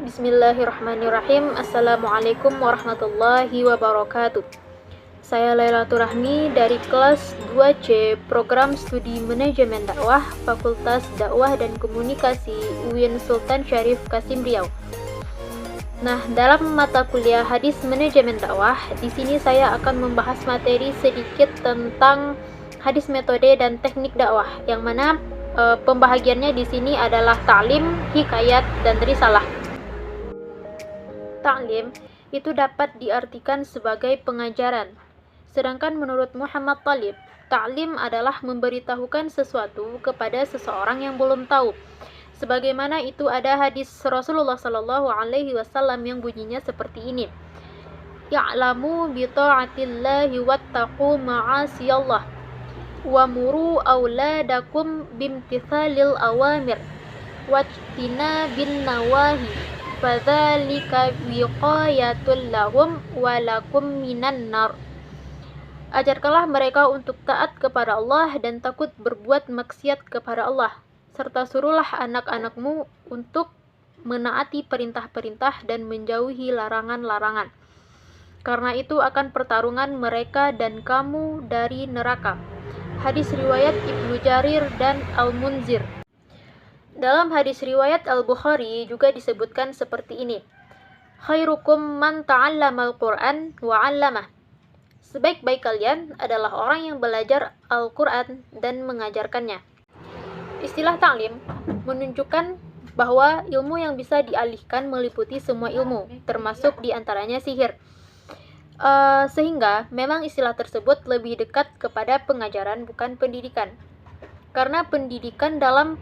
Bismillahirrahmanirrahim. Assalamualaikum warahmatullahi wabarakatuh. Saya Lailatul Rahmi dari kelas 2C Program Studi Manajemen Dakwah Fakultas Dakwah dan Komunikasi UIN Sultan Syarif Qasim Riau. Nah, dalam mata kuliah Hadis Manajemen Dakwah, di sini saya akan membahas materi sedikit tentang hadis metode dan teknik dakwah, yang mana pembahagiannya di sini adalah ta'lim, hikayat, dan risalah. Ta'lim itu dapat diartikan sebagai pengajaran. Sedangkan menurut Muhammad Thalib, ta'lim adalah memberitahukan sesuatu kepada seseorang yang belum tahu. Sebagaimana itu ada hadis Rasulullah Shallallahu Alaihi Wasallam yang bunyinya seperti ini: Ya'lamu bi ta'atillahi wattaqu ma'asiyallah wa muru auladakum bimtithalil awamir wajtina bin nawahi fadzalika wiqayatul lahum walakum minan nar. Ajarkanlah mereka untuk taat kepada Allah dan takut berbuat maksiat kepada Allah, serta suruhlah anak-anakmu untuk menaati perintah-perintah dan menjauhi larangan-larangan. Karena itu akan pertarungan mereka dan kamu dari neraka. Hadis riwayat Ibnu Jarir dan Al-Munzir. Dalam hadis riwayat Al-Bukhari juga disebutkan seperti ini: Khairukum man ta'allamal Qur'an wa 'allamah. Sebaik-baik kalian adalah orang yang belajar Al-Qur'an dan mengajarkannya. Istilah ta'lim menunjukkan bahwa ilmu yang bisa dialihkan meliputi semua ilmu, termasuk diantaranya sihir. Sehingga memang istilah tersebut lebih dekat kepada pengajaran, bukan pendidikan. Karena pendidikan dalam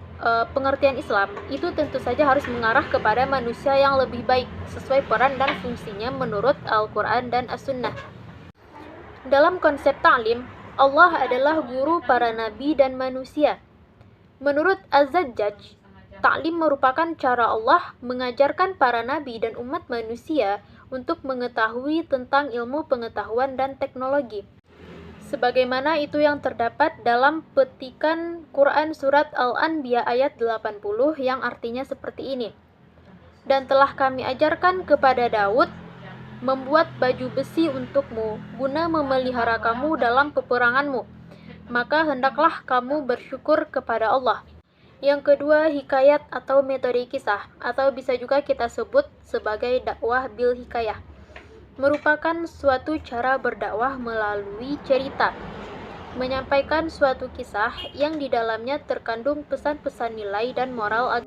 pengertian Islam itu tentu saja harus mengarah kepada manusia yang lebih baik sesuai peran dan fungsinya menurut Al-Quran dan As-Sunnah. Dalam konsep ta'lim, Allah adalah guru para nabi dan manusia. Menurut Az-Zajjaj, ta'lim merupakan cara Allah mengajarkan para nabi dan umat manusia untuk mengetahui tentang ilmu pengetahuan dan teknologi. Sebagaimana itu yang terdapat dalam petikan Quran Surat Al-Anbiya ayat 80 yang artinya seperti ini: Dan telah kami ajarkan kepada Daud membuat baju besi untukmu guna memelihara kamu dalam peperanganmu, maka hendaklah kamu bersyukur kepada Allah. Yang kedua, hikayat atau metode kisah, atau bisa juga kita sebut sebagai dakwah bil hikayah, merupakan suatu cara berdakwah melalui cerita, menyampaikan suatu kisah yang di dalamnya terkandung pesan-pesan nilai dan moral.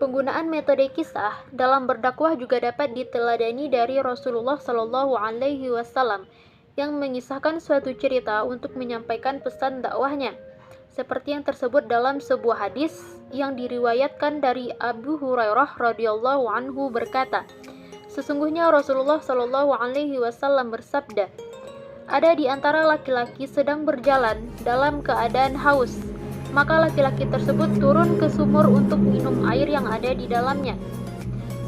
Penggunaan metode kisah dalam berdakwah juga dapat diteladani dari Rasulullah Shallallahu Alaihi Wasallam yang mengisahkan suatu cerita untuk menyampaikan pesan dakwahnya, seperti yang tersebut dalam sebuah hadis yang diriwayatkan dari Abu Hurairah radhiyallahu anhu berkata, sesungguhnya Rasulullah Shallallahu Alaihi Wasallam bersabda, ada di antara laki-laki sedang berjalan dalam keadaan haus, maka laki-laki tersebut turun ke sumur untuk minum air yang ada di dalamnya.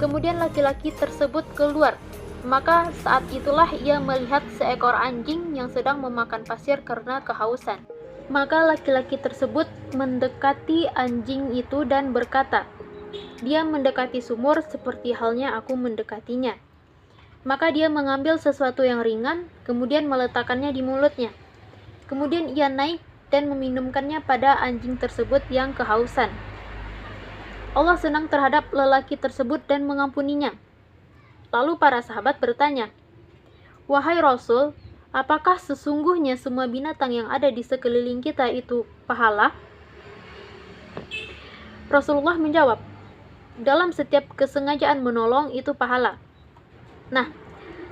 Kemudian laki-laki tersebut keluar, maka saat itulah ia melihat seekor anjing yang sedang memakan pasir karena kehausan. Maka laki-laki tersebut mendekati anjing itu dan berkata, dia mendekati sumur seperti halnya aku mendekatinya. Maka dia mengambil sesuatu yang ringan, kemudian meletakkannya di mulutnya. Kemudian ia naik dan meminumkannya pada anjing tersebut yang kehausan. Allah senang terhadap lelaki tersebut dan mengampuninya. Lalu para sahabat bertanya, wahai Rasul, apakah sesungguhnya semua binatang yang ada di sekeliling kita itu pahala? Rasulullah menjawab, dalam setiap kesengajaan menolong itu pahala. Nah,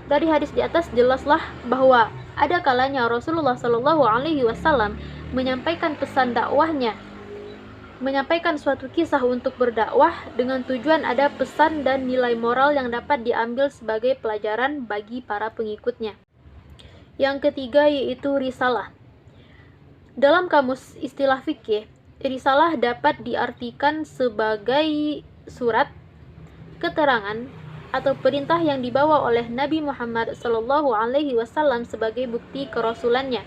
dari hadis di atas jelaslah bahwa ada kalanya Rasulullah Shallallahu Alaihi Wasallam menyampaikan pesan dakwahnya, menyampaikan suatu kisah untuk berdakwah dengan tujuan ada pesan dan nilai moral yang dapat diambil sebagai pelajaran bagi para pengikutnya. Yang ketiga yaitu risalah. Dalam kamus istilah fikih, risalah dapat diartikan sebagai surat, keterangan atau perintah yang dibawa oleh Nabi Muhammad SAW sebagai bukti kerasulannya.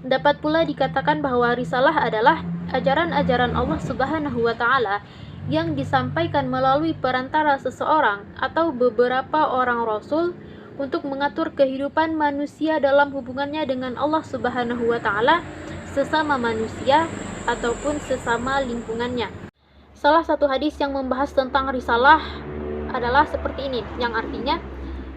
Dapat pula dikatakan bahwa risalah adalah ajaran-ajaran Allah Subhanahu wa Ta'ala yang disampaikan melalui perantara seseorang atau beberapa orang rasul untuk mengatur kehidupan manusia dalam hubungannya dengan Allah Subhanahu wa Ta'ala, sesama manusia ataupun sesama lingkungannya. Salah satu hadis yang membahas tentang risalah adalah seperti ini, yang artinya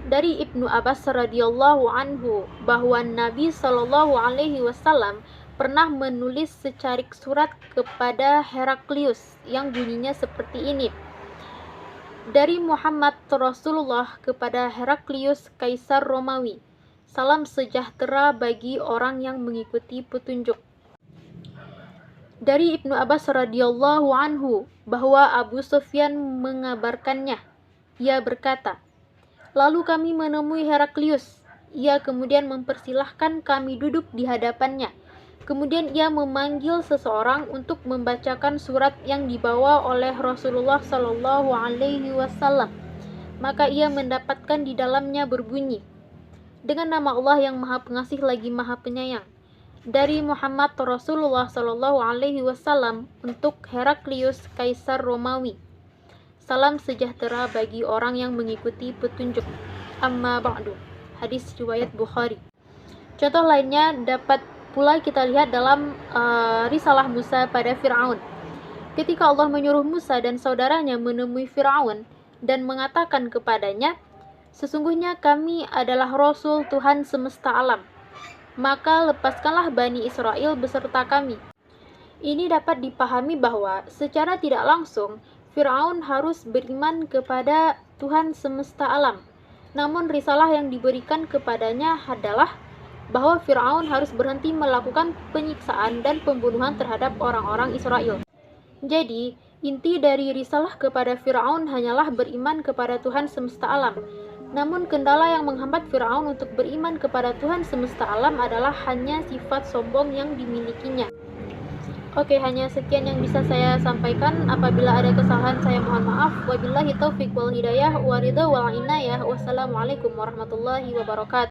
dari Ibnu Abbas radhiyallahu anhu bahwa Nabi Shallallahu alaihi wasallam pernah menulis secarik surat kepada Heraklius yang bunyinya seperti ini. Dari Muhammad Rasulullah kepada Heraklius Kaisar Romawi. Salam sejahtera bagi orang yang mengikuti petunjuk. Dari Ibnu Abbas radhiyallahu anhu bahwa Abu Sufyan mengabarkannya. Ia berkata, "Lalu kami menemui Heraklius. Ia kemudian mempersilahkan kami duduk di hadapannya. Kemudian ia memanggil seseorang untuk membacakan surat yang dibawa oleh Rasulullah Shallallahu Alaihi Wasallam. Maka ia mendapatkan di dalamnya berbunyi, dengan nama Allah yang Maha Pengasih lagi Maha Penyayang. Dari Muhammad Rasulullah Shallallahu Alaihi Wasallam untuk Heraklius Kaisar Romawi. Salam sejahtera bagi orang yang mengikuti petunjuk. Amma ba'du." Hadis riwayat Bukhari. Contoh lainnya dapat pula kita lihat dalam risalah Musa pada Fir'aun. Ketika Allah menyuruh Musa dan saudaranya menemui Fir'aun dan mengatakan kepadanya, "Sesungguhnya kami adalah Rasul Tuhan semesta alam. Maka lepaskanlah Bani Israel beserta kami." Ini dapat dipahami bahwa secara tidak langsung Fir'aun harus beriman kepada Tuhan semesta alam. Namun risalah yang diberikan kepadanya adalah bahwa Fir'aun harus berhenti melakukan penyiksaan dan pembunuhan terhadap orang-orang Israel. Jadi, inti dari risalah kepada Fir'aun hanyalah beriman kepada Tuhan semesta alam. Namun kendala yang menghambat Fir'aun untuk beriman kepada Tuhan semesta alam adalah hanya sifat sombong yang dimilikinya. Oke, hanya sekian yang bisa saya sampaikan. Apabila ada kesalahan saya mohon maaf. Wabillahi taufiq wal hidayah wa ridha wal inayah. Wassalamualaikum warahmatullahi wabarakatuh.